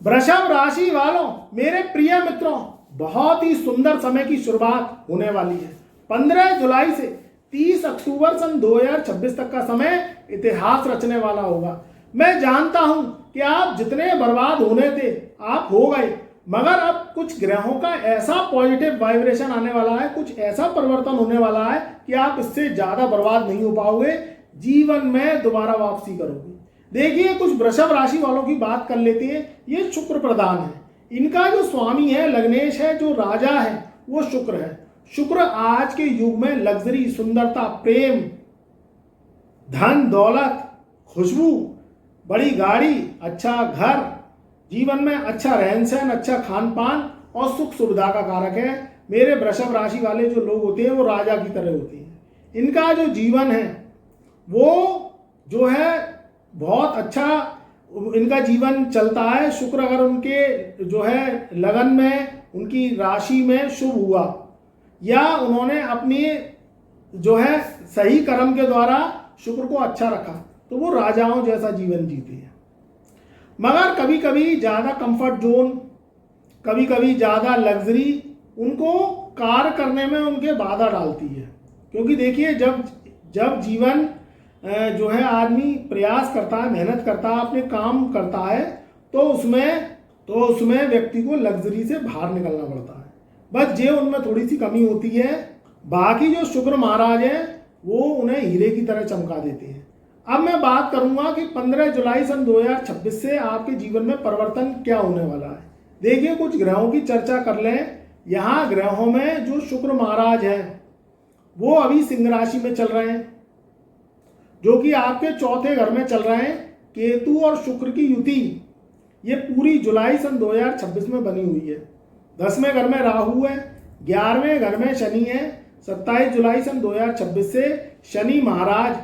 वृषभ राशि वालों, मेरे प्रिय मित्रों, बहुत ही सुंदर समय की शुरुआत होने वाली है। 15 जुलाई से 30 अक्टूबर सन 2026 तक का समय इतिहास रचने वाला होगा। मैं जानता हूं कि आप जितने बर्बाद होने थे आप हो गए, मगर अब कुछ ग्रहों का ऐसा पॉजिटिव वाइब्रेशन आने वाला है, कुछ ऐसा परिवर्तन होने वाला है कि आप इससे ज्यादा बर्बाद नहीं हो पाओगे, जीवन में दोबारा वापसी करोगे। देखिए, कुछ वृषभ राशि वालों की बात कर लेते हैं। ये शुक्र प्रधान है, इनका जो स्वामी है लग्नेश है, जो राजा है वो शुक्र है। शुक्र आज के युग में लग्जरी, सुंदरता, प्रेम, धन दौलत, खुशबू, बड़ी गाड़ी, अच्छा घर, जीवन में अच्छा रहन सहन, अच्छा खान पान और सुख सुविधा का कारक है। मेरे वृषभ राशि वाले जो लोग होते हैं वो राजा की तरह होते हैं। इनका जो जीवन है वो जो है बहुत अच्छा इनका जीवन चलता है। शुक्र अगर उनके जो है लगन में, उनकी राशि में शुभ हुआ या उन्होंने अपनी जो है सही कर्म के द्वारा शुक्र को अच्छा रखा तो वो राजाओं जैसा जीवन जीते हैं। मगर कभी कभी ज़्यादा कंफर्ट जोन, कभी कभी ज़्यादा लग्जरी उनको कार्य करने में उनके बाधा डालती है। क्योंकि देखिए, जब जीवन जो है आदमी प्रयास करता है, मेहनत करता है, अपने काम करता है तो उसमें व्यक्ति को लग्जरी से बाहर निकलना पड़ता है। बस ये उनमें थोड़ी सी कमी होती है। बाकी जो शुक्र महाराज हैं वो उन्हें हीरे की तरह चमका देते हैं। अब मैं बात करूंगा कि 15 जुलाई सन 2026 से आपके जीवन में परिवर्तन क्या होने वाला है। देखिए, कुछ ग्रहों की चर्चा कर लें। यहाँ ग्रहों में जो शुक्र महाराज हैं वो अभी सिंह राशि में चल रहे हैं, जो कि आपके चौथे घर में चल रहे हैं। केतु और शुक्र की युति ये पूरी जुलाई सन 2026 में बनी हुई है। 10वें घर में राहु है, 11वें घर में शनि है। 27 जुलाई सन 2026 से शनि महाराज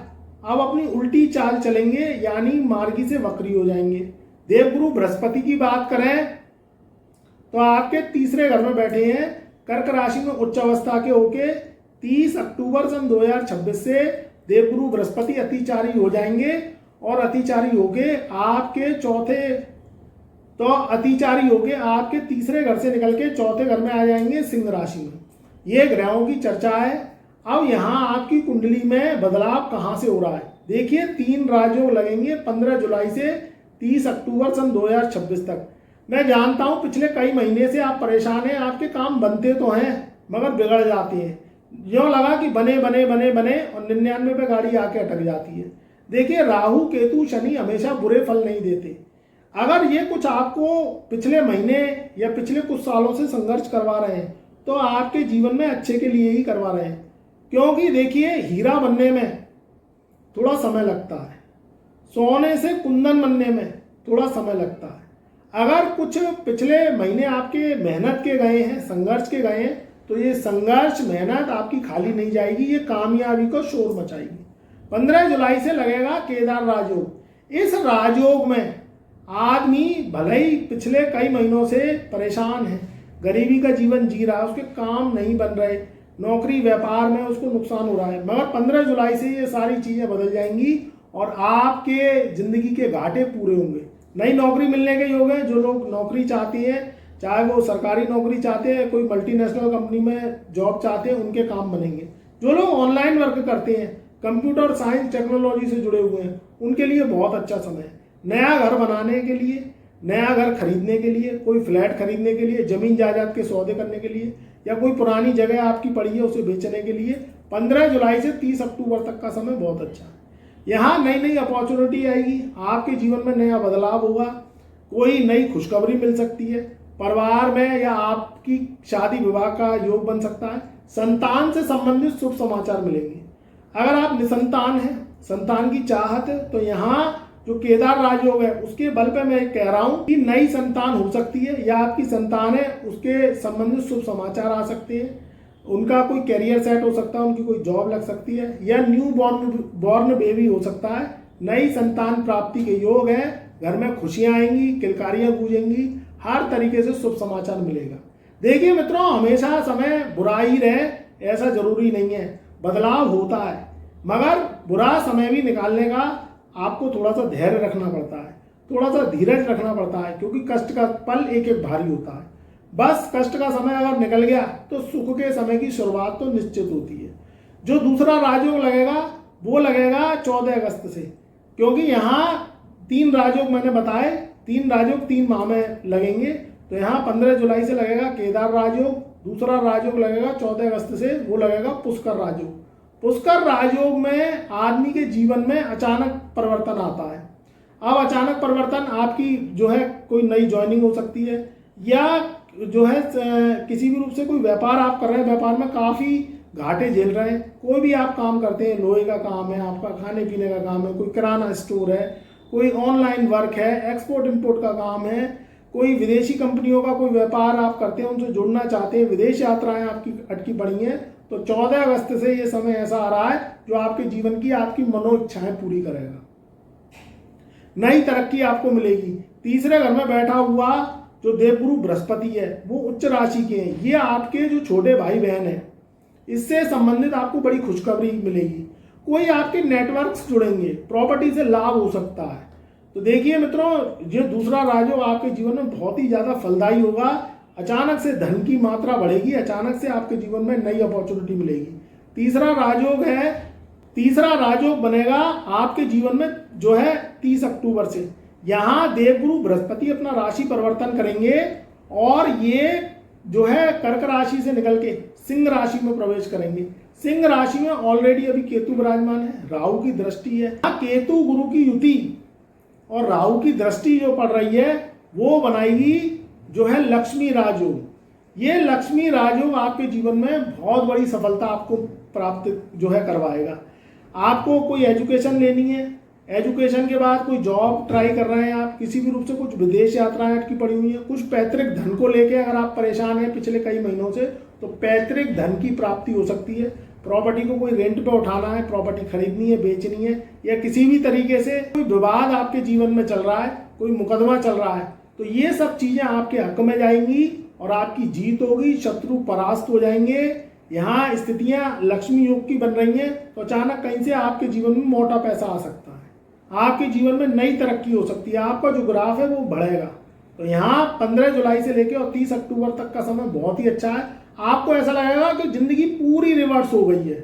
अब अपनी उल्टी चाल चलेंगे, यानी मार्गी से वक्री हो जाएंगे। देवगुरु बृहस्पति की बात करें तो आपके तीसरे घर में बैठे हैं, कर्क राशि में उच्च अवस्था के होके 30 अक्टूबर सन 2026 से देवगुरु बृहस्पति अतिचारी हो जाएंगे और अतिचारी होके आपके तीसरे घर से निकल के चौथे घर में आ जाएंगे सिंह राशि में। ये ग्रहों की चर्चा है। अब यहाँ आपकी कुंडली में बदलाव कहाँ से हो रहा है? देखिए, 3 राजयोग लगेंगे 15 जुलाई से 30 अक्टूबर सन 2026 तक। मैं जानता हूँ पिछले कई महीने से आप परेशान हैं, आपके काम बनते तो हैं मगर बिगड़ जाते हैं। जो लगा कि बने बने बने बने और 99 पे गाड़ी आके अटक जाती है। देखिए, राहु केतु शनि हमेशा बुरे फल नहीं देते। अगर ये कुछ आपको पिछले महीने या पिछले कुछ सालों से संघर्ष करवा रहे हैं तो आपके जीवन में अच्छे के लिए ही करवा रहे हैं। क्योंकि देखिए, हीरा बनने में थोड़ा समय लगता है, सोने से कुंदन बनने में थोड़ा समय लगता है। अगर कुछ पिछले महीने आपके मेहनत के गए हैं, संघर्ष के गए हैं, तो ये संघर्ष मेहनत आपकी खाली नहीं जाएगी, ये कामयाबी को शोर मचाएगी। 15 जुलाई से लगेगा केदार राजयोग। इस राजयोग में आदमी भले ही पिछले कई महीनों से परेशान है, गरीबी का जीवन जी रहा है, उसके काम नहीं बन रहे, नौकरी व्यापार में उसको नुकसान हो रहा है, मगर 15 जुलाई से ये सारी चीज़ें बदल जाएंगी और आपके जिंदगी के घाटे पूरे होंगे। नई नौकरी मिलने के योग है। जो लोग नौकरी चाहते हैं, चाहे वो सरकारी नौकरी चाहते हैं, कोई मल्टीनेशनल कंपनी में जॉब चाहते हैं, उनके काम बनेंगे। जो लोग ऑनलाइन वर्क करते हैं, कंप्यूटर साइंस टेक्नोलॉजी से जुड़े हुए हैं, उनके लिए बहुत अच्छा समय है। नया घर बनाने के लिए, नया घर खरीदने के लिए, कोई फ्लैट खरीदने के लिए, जमीन जायदाद के सौदे करने के लिए, या कोई पुरानी जगह आपकी पड़ी है उसे बेचने के लिए 15 जुलाई से 30 अक्टूबर तक का समय बहुत अच्छा है। यहाँ नई नई अपॉर्चुनिटी आएगी, आपके जीवन में नया बदलाव होगा, कोई नई खुशखबरी मिल सकती है, परिवार में या आपकी शादी विवाह का योग बन सकता है, संतान से संबंधित शुभ समाचार मिलेंगे। अगर आप निसंतान हैं, संतान की चाहत है, तो यहाँ जो केदार राजयोग है उसके बल पे मैं कह रहा हूँ कि नई संतान हो सकती है, या आपकी संतान है उसके संबंधित शुभ समाचार आ सकते हैं, उनका कोई करियर सेट हो सकता है, उनकी कोई जॉब लग सकती है, या न्यू बॉर्न बेबी हो सकता है। नई संतान प्राप्ति के योग है, घर में खुशियां आएंगी, किलकारियां गूंजेंगी, हर तरीके से शुभ समाचार मिलेगा। देखिए मित्रों, हमेशा समय बुरा ही रहे ऐसा जरूरी नहीं है, बदलाव होता है, मगर बुरा समय भी निकालने का आपको थोड़ा सा धैर्य रखना पड़ता है। थोड़ा सा धीरज रखना पड़ता है, क्योंकि कष्ट का पल एक एक भारी होता है। बस कष्ट का समय अगर निकल गया तो सुख के समय की शुरुआत तो निश्चित होती है। जो दूसरा राजयोग लगेगा वो लगेगा 14 अगस्त से, क्योंकि यहाँ 3 राजयोग मैंने बताए, 3 राजयोग 3 माह में लगेंगे। तो यहाँ 15 जुलाई से लगेगा केदार राजयोग, दूसरा राजयोग लगेगा 14 अगस्त से, वो लगेगा पुष्कर राजयोग। पुष्कर राजयोग में आदमी के जीवन में अचानक परिवर्तन आता है। अब अचानक परिवर्तन आपकी जो है कोई नई ज्वाइनिंग हो सकती है, या जो है किसी भी रूप से कोई व्यापार आप कर रहे हैं, व्यापार में काफ़ी घाटे झेल रहे हैं। कोई भी आप काम करते हैं, लोहे का काम है, आपका खाने पीने का काम है, कोई किराना स्टोर है, कोई ऑनलाइन वर्क है, एक्सपोर्ट इंपोर्ट का काम है, कोई विदेशी कंपनियों का कोई व्यापार आप करते हैं, उनसे जुड़ना चाहते हैं, विदेश यात्राएं आपकी अटकी पड़ी हैं, तो 14 अगस्त से ये समय ऐसा आ रहा है जो आपके जीवन की आपकी मनो इच्छाएं पूरी करेगा। नई तरक्की आपको मिलेगी। तीसरे घर में बैठा हुआ जो देवगुरु बृहस्पति है वो उच्च राशि के हैं, ये आपके जो छोटे भाई बहन हैं इससे संबंधित आपको बड़ी खुशखबरी मिलेगी। कोई आपके नेटवर्क्स जुड़ेंगे, प्रॉपर्टी से लाभ हो सकता है। तो देखिए मित्रों, ये दूसरा राजयोग आपके जीवन में बहुत ही ज़्यादा फलदायी होगा। अचानक से धन की मात्रा बढ़ेगी, अचानक से आपके जीवन में नई अपॉर्चुनिटी मिलेगी। तीसरा राजयोग बनेगा आपके जीवन में जो है 30 अक्टूबर से। यहाँ देवगुरु बृहस्पति अपना राशि परिवर्तन करेंगे और ये जो है कर्क राशि से निकल के सिंह राशि में प्रवेश करेंगे। सिंह राशि में ऑलरेडी अभी केतु विराजमान है, राहु की दृष्टि है। केतु गुरु की युति और राहु की दृष्टि जो पड़ रही है वो बनाएगी जो है लक्ष्मी राजयोग। ये लक्ष्मी राजयोग आपके जीवन में बहुत बड़ी सफलता आपको प्राप्त जो है करवाएगा। आपको कोई एजुकेशन लेनी है, एजुकेशन के बाद कोई जॉब ट्राई कर रहे हैं आप, किसी भी रूप से कुछ विदेश यात्राएं अटकी पड़ी हुई हैं, कुछ पैतृक धन को लेके अगर आप परेशान हैं पिछले कई महीनों से, तो पैतृक धन की प्राप्ति हो सकती है। प्रॉपर्टी को कोई रेंट पे उठाना है, प्रॉपर्टी खरीदनी है, बेचनी है, या किसी भी तरीके से कोई विवाद आपके जीवन में चल रहा है, कोई मुकदमा चल रहा है, तो ये सब चीज़ें आपके हक में जाएंगी और आपकी जीत होगी, शत्रु परास्त हो जाएंगे। यहाँ स्थितियाँ लक्ष्मी योग की बन रही हैं, तो अचानक कहीं से आपके जीवन में मोटा पैसा आ सकता है, आपके जीवन में नई तरक्की हो सकती है, आपका जो ग्राफ है वो बढ़ेगा। तो यहाँ 15 जुलाई से लेकर और 30 अक्टूबर तक का समय बहुत ही अच्छा है। आपको ऐसा लगेगा कि जिंदगी पूरी रिवर्स हो गई है।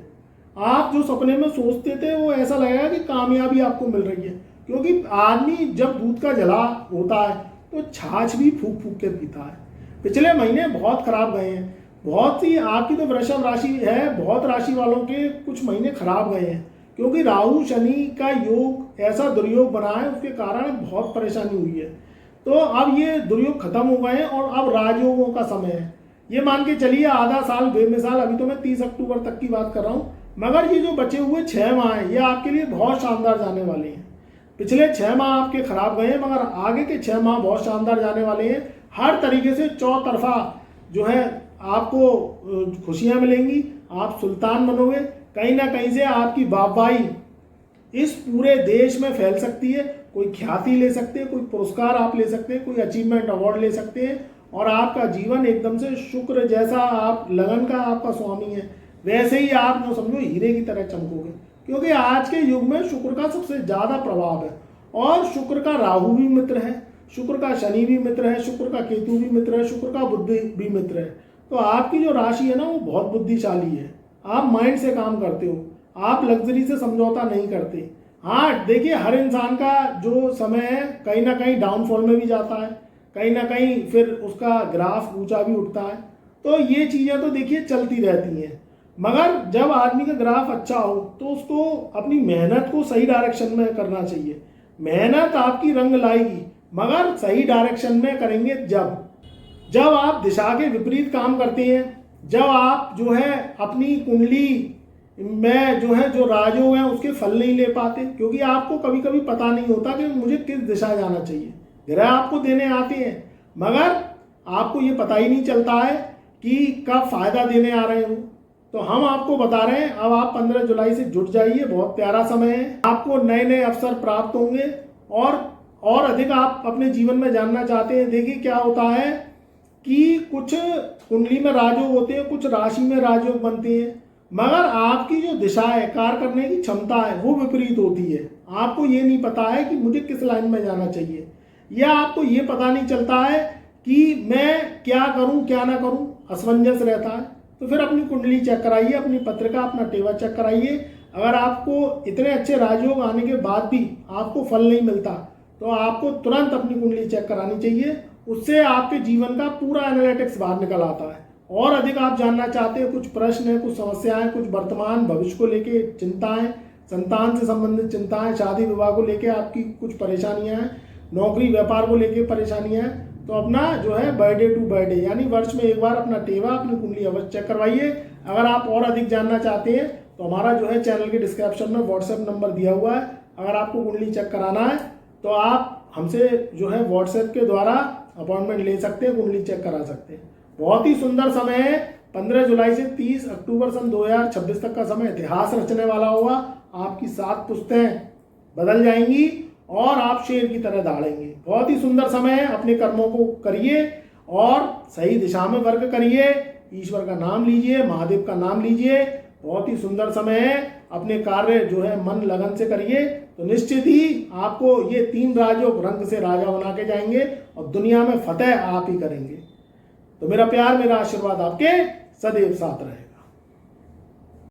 आप जो सपने में सोचते थे वो ऐसा लगेगा कि कामयाबी आपको मिल रही है, क्योंकि आदमी जब दूध का जला होता है तो छाछ भी फूक फूक के पीता है। पिछले महीने बहुत खराब गए हैं, बहुत सी आपकी तो वृषभ राशि है, बहुत राशि वालों के कुछ महीने खराब गए हैं, क्योंकि राहु शनि का योग ऐसा दुर्योग बना है, उसके कारण बहुत परेशानी हुई है। तो अब ये दुर्योग खत्म हो गए हैं और अब राजयोगों का समय है। ये मान के चलिए आधा साल बेमिसाल, अभी तो मैं 30 अक्टूबर तक की बात कर रहा हूँ, मगर ये जो बचे हुए 6 माह हैं ये आपके लिए बहुत शानदार जाने वाले हैं। पिछले 6 माह आपके खराब गए हैं, मगर आगे के 6 माह बहुत शानदार जाने वाले हैं। हर तरीके से चौतरफा जो है आपको खुशियाँ मिलेंगी, आप सुल्तान बनोगे। कहीं ना कहीं से आपकी वाहवाही इस पूरे देश में फैल सकती है, कोई ख्याति ले सकते हैं, कोई पुरस्कार आप ले सकते हैं, कोई अचीवमेंट अवार्ड ले सकते हैं, और आपका जीवन एकदम से शुक्र जैसा, आप लगन का आपका स्वामी है, वैसे ही आप जो समझो हीरे की तरह चमकोगे, क्योंकि आज के युग में शुक्र का सबसे ज़्यादा प्रभाव है। और शुक्र का राहु भी मित्र है, शुक्र का शनि भी मित्र है, शुक्र का केतु भी मित्र है, शुक्र का बुद्धि भी मित्र है। तो आपकी जो राशि है ना वो बहुत बुद्धिशाली है, आप माइंड से काम करते हो, आप लग्जरी से समझौता नहीं करते। हाँ देखिए, हर इंसान का जो समय है कहीं ना कहीं डाउनफॉल में भी जाता है, कहीं ना कहीं फिर उसका ग्राफ ऊंचा भी उठता है। तो ये चीज़ें तो देखिए चलती रहती हैं, मगर जब आदमी का ग्राफ अच्छा हो तो उसको अपनी मेहनत को सही डायरेक्शन में करना चाहिए। मेहनत आपकी रंग लाएगी, मगर सही डायरेक्शन में करेंगे जब आप दिशा के विपरीत काम करते हैं, जब आप जो है अपनी कुंडली में जो है जो राजयोग हैं उसके फल नहीं ले पाते, क्योंकि आपको कभी कभी पता नहीं होता कि मुझे किस दिशा जाना चाहिए। ग्रह आपको देने आते हैं, मगर आपको ये पता ही नहीं चलता है कि कब फायदा देने आ रहे हो। तो हम आपको बता रहे हैं, अब आप 15 जुलाई से जुट जाइए, बहुत प्यारा समय है, आपको नए नए अवसर प्राप्त होंगे और अधिक आप अपने जीवन में जानना चाहते हैं। देखिए क्या होता है कि कुछ कुंडली में राजयोग होते हैं, कुछ राशि में राजयोग बनते हैं, मगर आपकी जो दिशा है, कार्य करने की क्षमता है, वो विपरीत होती है। आपको ये नहीं पता है कि मुझे किस लाइन में जाना चाहिए। या आपको ये पता नहीं चलता है कि मैं क्या करूं क्या ना करूं, असमंजस रहता है, तो फिर अपनी कुंडली चेक कराइए, अपनी पत्रिका, अपना टेवा चेक कराइए। अगर आपको इतने अच्छे राजयोग आने के बाद भी आपको फल नहीं मिलता तो आपको तुरंत अपनी कुंडली चेक करानी चाहिए। उससे आपके जीवन का पूरा एनालिटिक्स बाहर निकल आता है। और अधिक आप जानना चाहते हैं, कुछ प्रश्न है, कुछ समस्याएं, कुछ वर्तमान भविष्य को लेके चिंताएं, संतान से संबंधित चिंताएं, शादी विवाह को लेके आपकी कुछ परेशानियां हैं, नौकरी व्यापार को लेके परेशानियां हैं, तो अपना जो है बर्थडे टू बर्थडे यानी वर्ष में एक बार अपना टेवा, अपनी कुंडली अवश्य चेक करवाइए। अगर आप और अधिक जानना चाहते हैं तो हमारा जो है चैनल के डिस्क्रिप्शन में व्हाट्सएप नंबर दिया हुआ है। अगर आपको कुंडली चेक कराना है तो आप हमसे जो है व्हाट्सएप के द्वारा अपॉइंटमेंट ले सकते हैं, कुंडली चेक करा सकते हैं। बहुत ही सुंदर समय है। 15 जुलाई से 30 अक्टूबर सन 2026 तक का समय इतिहास रचने वाला होगा। आपकी 7 पुश्तें बदल जाएंगी और आप शेर की तरह दौड़ेंगे। बहुत ही सुंदर समय है। अपने कर्मों को करिए और सही दिशा में वर्क करिए। ईश्वर का नाम लीजिए, महादेव का नाम लीजिए। बहुत ही सुंदर समय है। अपने कार्य जो है मन लगन से करिए तो निश्चित ही आपको ये 3 राजयोग रंग से राजा बना के जाएंगे और दुनिया में फतेह आप ही करेंगे। तो मेरा प्यार, मेरा आशीर्वाद आपके सदैव साथ रहे।